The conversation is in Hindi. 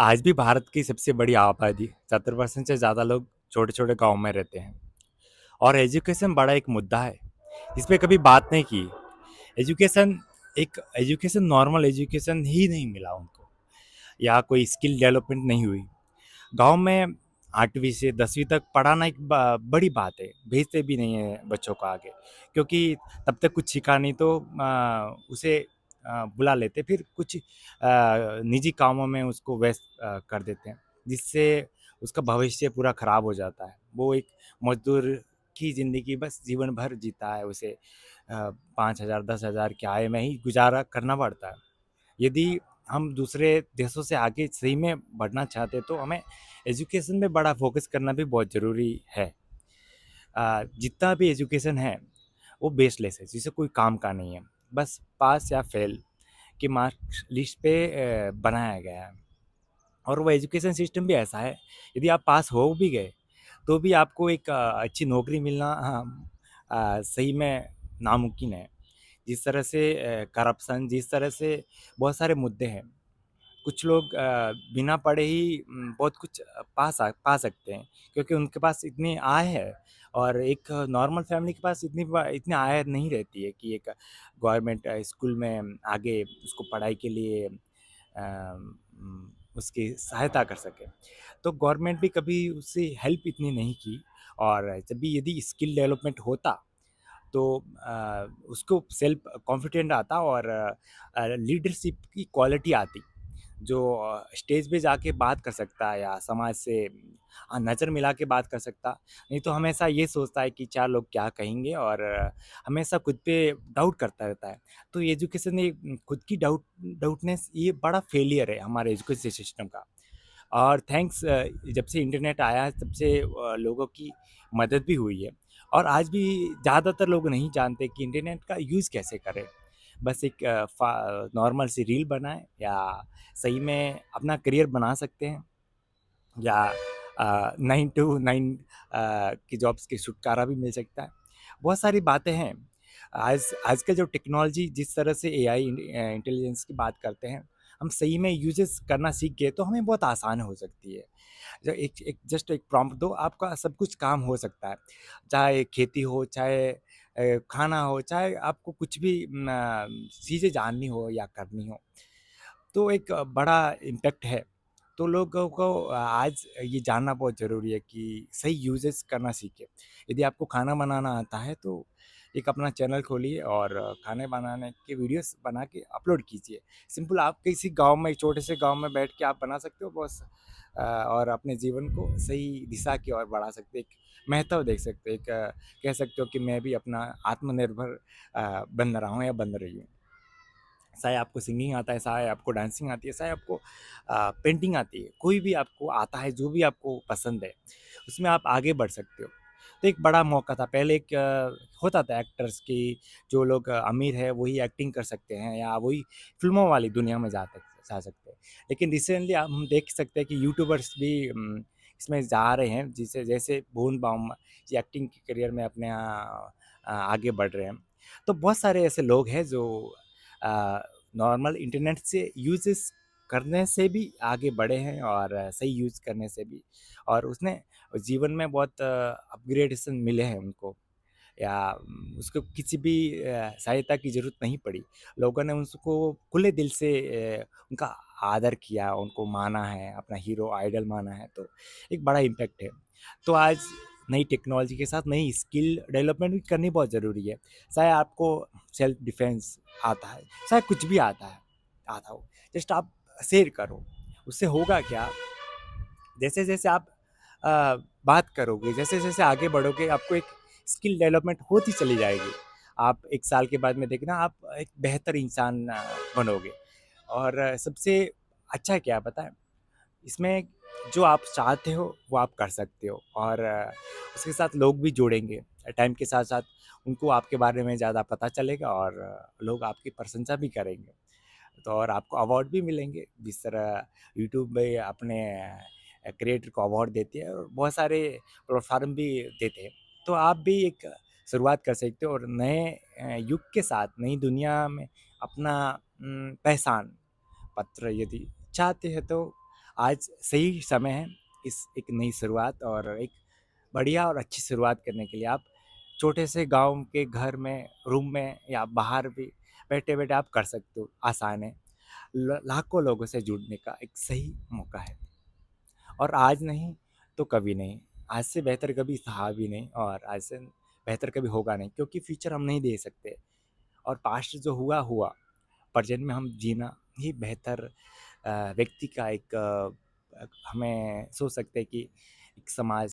आज भी भारत की सबसे बड़ी आबादी 70% से ज़्यादा लोग छोटे-छोटे गाँव में रहते हैं और एजुकेशन बड़ा एक मुद्दा है। इस पे कभी बात नहीं की। एजुकेशन एजुकेशन नॉर्मल एजुकेशन ही नहीं मिला उनको या कोई स्किल डेवलपमेंट नहीं हुई। गाँव में 8वीं से 10वीं तक पढ़ाना एक बड़ी बात है, भेजते भी नहीं है बच्चों को आगे क्योंकि तब तक कुछ सीखा नहीं तो उसे बुला लेते फिर कुछ निजी कामों में उसको व्यस्त कर देते हैं, जिससे उसका भविष्य पूरा खराब हो जाता है। वो एक मज़दूर की ज़िंदगी बस जीवन भर जीता है, उसे 5,000 10,000 की आय में ही गुज़ारा करना पड़ता है। यदि हम दूसरे देशों से आगे सही में बढ़ना चाहते हैं तो हमें एजुकेशन में बड़ा फोकस करना भी बहुत ज़रूरी है। जितना भी एजुकेशन है वो बेसलेस है, जिसे कोई काम का नहीं है, बस पास या फेल की मार्क्स लिस्ट पे बनाया गया है। और वो एजुकेशन सिस्टम भी ऐसा है, यदि आप पास हो भी गए तो भी आपको एक अच्छी नौकरी मिलना सही में नामुमकिन है। जिस तरह से करप्शन, जिस तरह से बहुत सारे मुद्दे हैं, कुछ लोग बिना पढ़े ही बहुत कुछ पा सकते हैं क्योंकि उनके पास इतनी आय है और एक नॉर्मल फैमिली के पास इतनी आय नहीं रहती है कि एक गवर्नमेंट स्कूल में आगे उसको पढ़ाई के लिए उसकी सहायता कर सके। तो गवर्नमेंट भी कभी उससे हेल्प इतनी नहीं की और जब भी यदि स्किल डेवलपमेंट होता तो उसको सेल्फ कॉन्फिडेंट आता और लीडरशिप की क्वालिटी आती, जो स्टेज पे जाके बात कर सकता है या समाज से नज़र मिला के बात कर सकता। नहीं तो हमेशा ये सोचता है कि 4 लोग क्या कहेंगे और हमेशा खुद पे डाउट करता रहता है। तो एजुकेशन ये खुद की डाउटनेस ये बड़ा फेलियर है हमारे एजुकेशन सिस्टम का। और थैंक्स जब से इंटरनेट आया है तब से लोगों की मदद भी हुई है और आज भी ज़्यादातर लोग नहीं जानते कि इंटरनेट का यूज़ कैसे करें। बस एक नॉर्मल सी रील बनाएँ या सही में अपना करियर बना सकते हैं या 9 टू 9 की जॉब्स की छुटकारा भी मिल सकता है। बहुत सारी बातें हैं। आजकल जो टेक्नोलॉजी जिस तरह से एआई इंटेलिजेंस की बात करते हैं, हम सही में यूज़ेस करना सीख गए तो हमें बहुत आसान हो सकती है। जो एक एक जस्ट एक प्रॉम्प्ट दो, आपका सब कुछ काम हो सकता है। चाहे खेती हो, चाहे खाना हो, चाहे आपको कुछ भी चीज़ें जाननी हो या करनी हो। तो एक बड़ा इम्पैक्ट है। तो लोगों को आज ये जानना बहुत ज़रूरी है कि सही यूज़ेज़ करना सीखें। यदि आपको खाना बनाना आता है तो एक अपना चैनल खोलिए और खाने बनाने के वीडियोज़ बना के अपलोड कीजिए। सिंपल आप किसी गाँव में छोटे से गाँव में बैठ के आप बना सकते हो बस और अपने जीवन को सही दिशा की ओर बढ़ा सकते हैं। एक महत्व देख सकते हैं, एक कह सकते हो कि मैं भी अपना आत्मनिर्भर बन रहा हूँ या बन रही हूँ। चाहे आपको सिंगिंग आता है, चाहे आपको डांसिंग आती है, चाहे आपको पेंटिंग आती है, कोई भी आपको आता है, जो भी आपको पसंद है, उसमें आप आगे बढ़ सकते हो। तो एक बड़ा मौका था, पहले एक होता था एक्टर्स की, जो लोग अमीर है वही एक्टिंग कर सकते हैं या वही फ़िल्मों वाली दुनिया में जा सकते हैं। लेकिन रिसेंटली हम देख सकते हैं कि यूट्यूबर्स भी इसमें जा रहे हैं, जिसे जैसे भुवन बाम ये एक्टिंग के करियर में अपने आगे बढ़ रहे हैं। तो बहुत सारे ऐसे लोग हैं जो अ, नॉर्मल इंटरनेट से यूज़ेस करने से भी आगे बढ़े हैं और सही यूज़ करने से भी और उसने जीवन में बहुत अपग्रेडेशन मिले हैं उनको या उसको किसी भी सहायता की ज़रूरत नहीं पड़ी। लोगों ने उसको खुले दिल से उनका आदर किया, उनको माना है, अपना हीरो आइडल माना है, तो एक बड़ा इम्पैक्ट है। तो आज नई टेक्नोलॉजी के साथ नई स्किल डेवलपमेंट भी करनी बहुत ज़रूरी है। चाहे आपको सेल्फ डिफेंस आता है, चाहे कुछ भी आता हो, जस्ट आप शेयर करो। उससे होगा क्या, जैसे-जैसे आप बात करोगे, जैसे-जैसे आगे बढ़ोगे, आपको एक स्किल डेवलपमेंट होती चली जाएगी। आप 1 साल के बाद में देखना आप एक बेहतर इंसान बनोगे और सबसे अच्छा क्या है पता है? इसमें जो आप चाहते हो, वो आप कर सकते हो और उसके साथ लोग भी जुड़ेंगे। टाइम के साथ-साथ उनको आपके बारे में ज़्यादा पता चलेगा और लोग आपकी प्रशंसा भी करेंगे। तो और आपको अवार्ड भी मिलेंगे, जिस तरह यूट्यूब में अपने क्रिएटर को अवार्ड देती है और बहुत सारे प्लेटफ़ॉर्म भी देते हैं। तो आप भी एक शुरुआत कर सकते हो और नए युग के साथ नई दुनिया में अपना पहचान पत्र यदि चाहते हैं तो आज सही समय है इस एक नई शुरुआत और एक बढ़िया और अच्छी शुरुआत करने के लिए। आप छोटे से गाँव के घर में, रूम में या बाहर भी बैठे-बैठे आप कर सकते हो, आसान है। लाखों लोगों से जुड़ने का एक सही मौका है और आज नहीं तो कभी नहीं। आज से बेहतर कभी था भी नहीं और आज से बेहतर कभी होगा नहीं, क्योंकि फ्यूचर हम नहीं दे सकते और पास्ट जो हुआ हुआ, प्रेजेंट में हम जीना ही बेहतर व्यक्ति का एक हमें सोच सकते हैं कि एक समाज